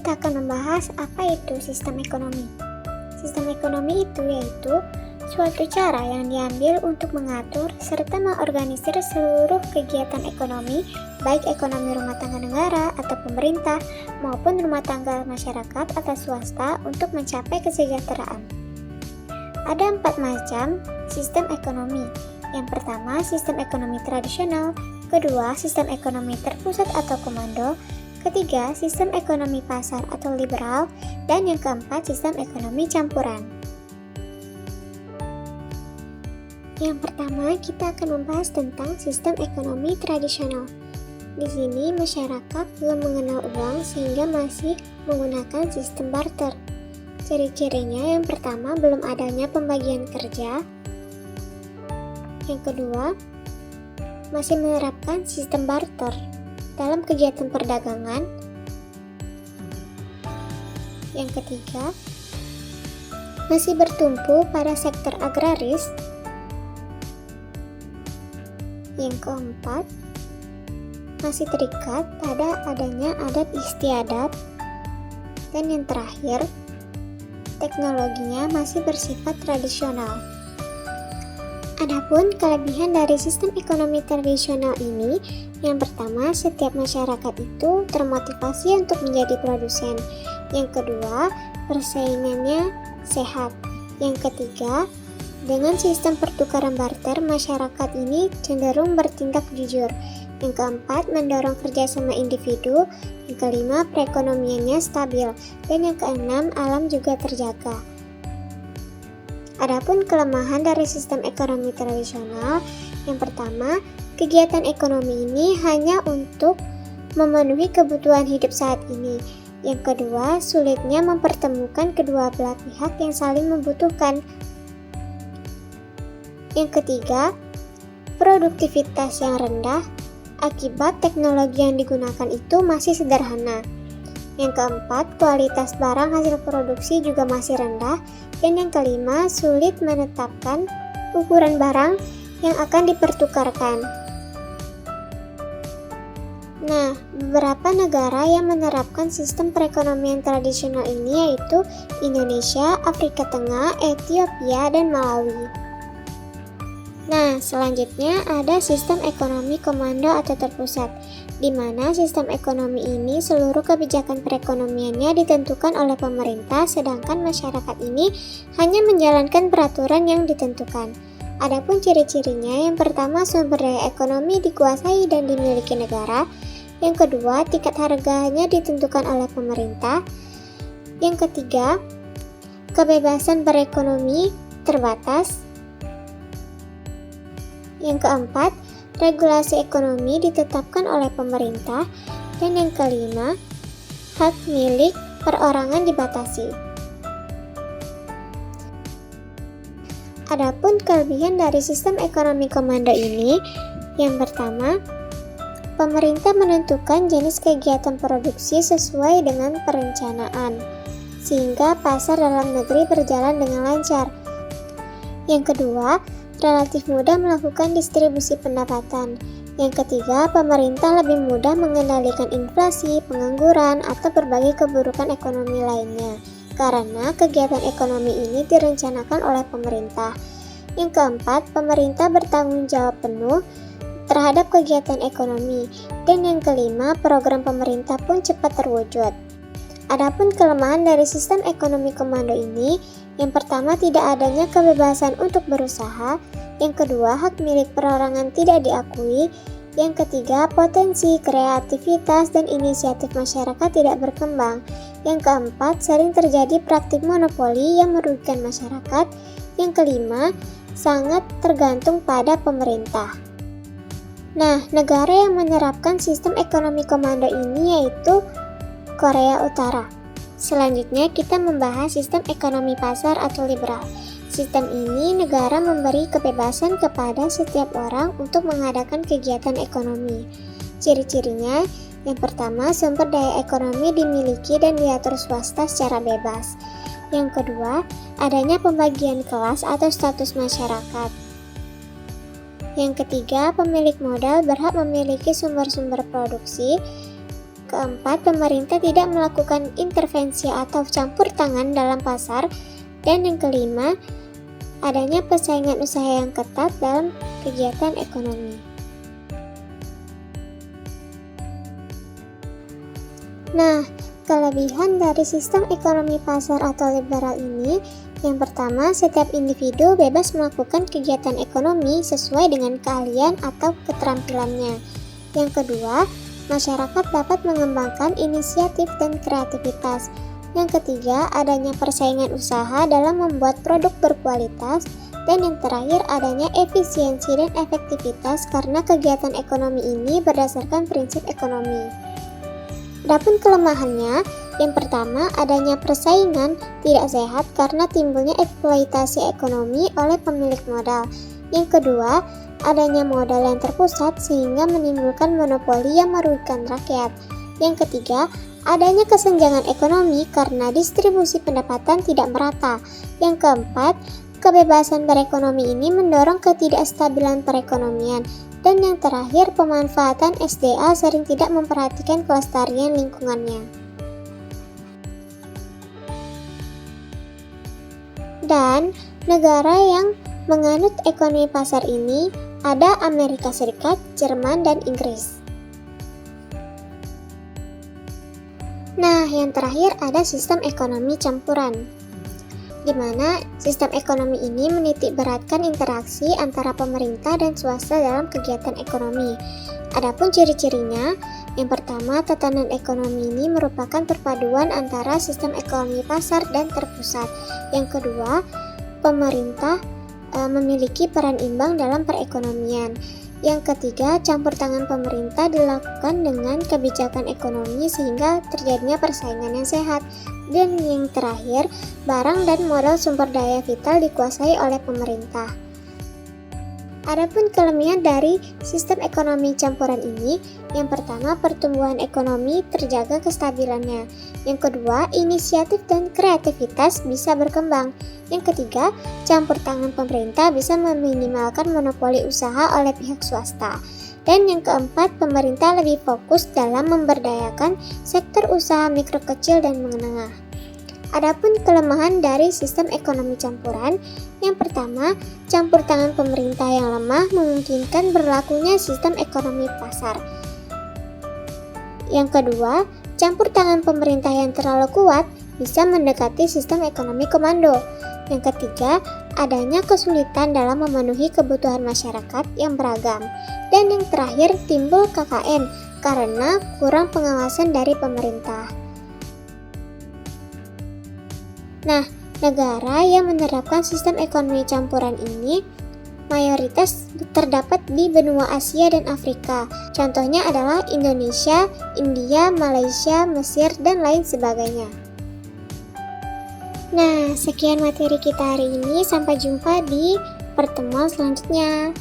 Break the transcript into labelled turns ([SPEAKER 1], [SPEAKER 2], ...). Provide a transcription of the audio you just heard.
[SPEAKER 1] kita akan membahas apa itu sistem ekonomi. Sistem ekonomi itu yaitu suatu cara yang diambil untuk mengatur serta mengorganisir seluruh kegiatan ekonomi, baik ekonomi rumah tangga negara atau pemerintah maupun rumah tangga masyarakat atau swasta untuk mencapai kesejahteraan. Ada 4 macam sistem ekonomi. Yang pertama, sistem ekonomi tradisional. Kedua, sistem ekonomi terpusat atau komando. Ketiga, sistem ekonomi pasar atau liberal. Dan yang keempat, sistem ekonomi campuran. Yang pertama, kita akan membahas tentang sistem ekonomi tradisional. Di sini, masyarakat belum mengenal uang sehingga masih menggunakan sistem barter. Ciri-cirinya yang pertama, belum adanya pembagian kerja. Yang kedua, masih menerapkan sistem barter dalam kegiatan perdagangan. Yang ketiga, masih bertumpu pada sektor agraris. Yang keempat, masih terikat pada adanya adat istiadat. Dan yang terakhir, teknologinya masih bersifat tradisional. Adapun kelebihan dari sistem ekonomi tradisional ini, yang pertama, setiap masyarakat itu termotivasi untuk menjadi produsen. Yang kedua, persaingannya sehat. Yang ketiga, dengan sistem pertukaran barter, masyarakat ini cenderung bertindak jujur. Yang keempat, mendorong kerjasama individu. Yang kelima, perekonomiannya stabil. Dan yang keenam, alam juga terjaga. Adapun kelemahan dari sistem ekonomi tradisional, yang pertama, kegiatan ekonomi ini hanya untuk memenuhi kebutuhan hidup saat ini. Yang kedua, sulitnya mempertemukan kedua belah pihak yang saling membutuhkan. Yang ketiga, produktivitas yang rendah akibat teknologi yang digunakan itu masih sederhana. Yang keempat, kualitas barang hasil produksi juga masih rendah. Dan yang kelima, sulit menetapkan ukuran barang yang akan dipertukarkan. Nah, beberapa negara yang menerapkan sistem perekonomian tradisional ini yaitu Indonesia, Afrika Tengah, Ethiopia, dan Malawi. Nah, selanjutnya ada sistem ekonomi komando atau terpusat, di mana sistem ekonomi ini seluruh kebijakan perekonomiannya ditentukan oleh pemerintah, sedangkan masyarakat ini hanya menjalankan peraturan yang ditentukan. Adapun ciri-cirinya, yang pertama, sumber daya ekonomi dikuasai dan dimiliki negara. Yang kedua, tingkat harganya ditentukan oleh pemerintah. Yang ketiga, kebebasan berekonomi terbatas. Yang keempat, regulasi ekonomi ditetapkan oleh pemerintah. Dan yang kelima, hak milik perorangan dibatasi. Adapun kelebihan dari sistem ekonomi komando ini, yang pertama, pemerintah menentukan jenis kegiatan produksi sesuai dengan perencanaan, sehingga pasar dalam negeri berjalan dengan lancar. Yang kedua, relatif mudah melakukan distribusi pendapatan. Yang ketiga, pemerintah lebih mudah mengendalikan inflasi, pengangguran, atau berbagai keburukan ekonomi lainnya, karena kegiatan ekonomi ini direncanakan oleh pemerintah. Yang keempat, pemerintah bertanggung jawab penuh terhadap kegiatan ekonomi. Dan yang kelima, program pemerintah pun cepat terwujud. Adapun kelemahan dari sistem ekonomi komando ini, yang pertama, tidak adanya kebebasan untuk berusaha. Yang kedua, hak milik perorangan tidak diakui. Yang ketiga, potensi, kreativitas, dan inisiatif masyarakat tidak berkembang. Yang keempat, sering terjadi praktik monopoli yang merugikan masyarakat. Yang kelima, sangat tergantung pada pemerintah. Nah, negara yang menerapkan sistem ekonomi komando ini yaitu Korea Utara. Selanjutnya kita membahas sistem ekonomi pasar atau liberal. Sistem ini negara memberi kebebasan kepada setiap orang untuk mengadakan kegiatan ekonomi. Ciri-cirinya, yang pertama, sumber daya ekonomi dimiliki dan diatur swasta secara bebas. Yang kedua, adanya pembagian kelas atau status masyarakat. Yang ketiga, pemilik modal berhak memiliki sumber-sumber produksi. keempat, pemerintah tidak melakukan intervensi atau campur tangan dalam pasar. Dan yang kelima, adanya persaingan usaha yang ketat dalam kegiatan ekonomi. Nah, kelebihan dari sistem ekonomi pasar atau liberal ini, yang pertama, setiap individu bebas melakukan kegiatan ekonomi sesuai dengan keahlian atau keterampilannya. Yang kedua, masyarakat dapat mengembangkan inisiatif dan kreativitas. Yang ketiga, adanya persaingan usaha dalam membuat produk berkualitas. Dan yang terakhir, adanya efisiensi dan efektivitas karena kegiatan ekonomi ini berdasarkan prinsip ekonomi. Adapun kelemahannya, yang pertama, adanya persaingan tidak sehat karena timbulnya eksploitasi ekonomi oleh pemilik modal. Yang kedua, adanya modal yang terpusat sehingga menimbulkan monopoli yang merugikan rakyat. Yang ketiga, adanya kesenjangan ekonomi karena distribusi pendapatan tidak merata. Yang keempat, kebebasan berekonomi ini mendorong ketidakstabilan perekonomian. Dan yang terakhir, pemanfaatan SDA sering tidak memperhatikan kelestarian lingkungannya. Dan negara yang menganut ekonomi pasar ini ada Amerika Serikat, Jerman, dan Inggris. Nah, yang terakhir ada sistem ekonomi campuran, di mana sistem ekonomi ini menitikberatkan interaksi antara pemerintah dan swasta dalam kegiatan ekonomi. Adapun ciri-cirinya, yang pertama, tatanan ekonomi ini merupakan perpaduan antara sistem ekonomi pasar dan terpusat. Yang kedua, pemerintah memiliki peran imbang dalam perekonomian. Yang ketiga, campur tangan pemerintah dilakukan dengan kebijakan ekonomi sehingga terjadinya persaingan yang sehat. Dan yang terakhir, barang dan modal sumber daya vital dikuasai oleh pemerintah. Adapun kelebihan dari sistem ekonomi campuran ini, yang pertama, pertumbuhan ekonomi terjaga kestabilannya. Yang kedua, inisiatif dan kreativitas bisa berkembang. Yang ketiga, campur tangan pemerintah bisa meminimalkan monopoli usaha oleh pihak swasta. Dan yang keempat, pemerintah lebih fokus dalam memberdayakan sektor usaha mikro kecil dan menengah. Adapun kelemahan dari sistem ekonomi campuran, yang pertama, campur tangan pemerintah yang lemah memungkinkan berlakunya sistem ekonomi pasar. Yang kedua, campur tangan pemerintah yang terlalu kuat bisa mendekati sistem ekonomi komando. Yang ketiga, adanya kesulitan dalam memenuhi kebutuhan masyarakat yang beragam. Dan yang terakhir, timbul KKN karena kurang pengawasan dari pemerintah. Nah, negara yang menerapkan sistem ekonomi campuran ini mayoritas terdapat di benua Asia dan Afrika. Contohnya adalah Indonesia, India, Malaysia, Mesir, dan lain sebagainya. Nah, sekian materi kita hari ini. Sampai jumpa di pertemuan selanjutnya.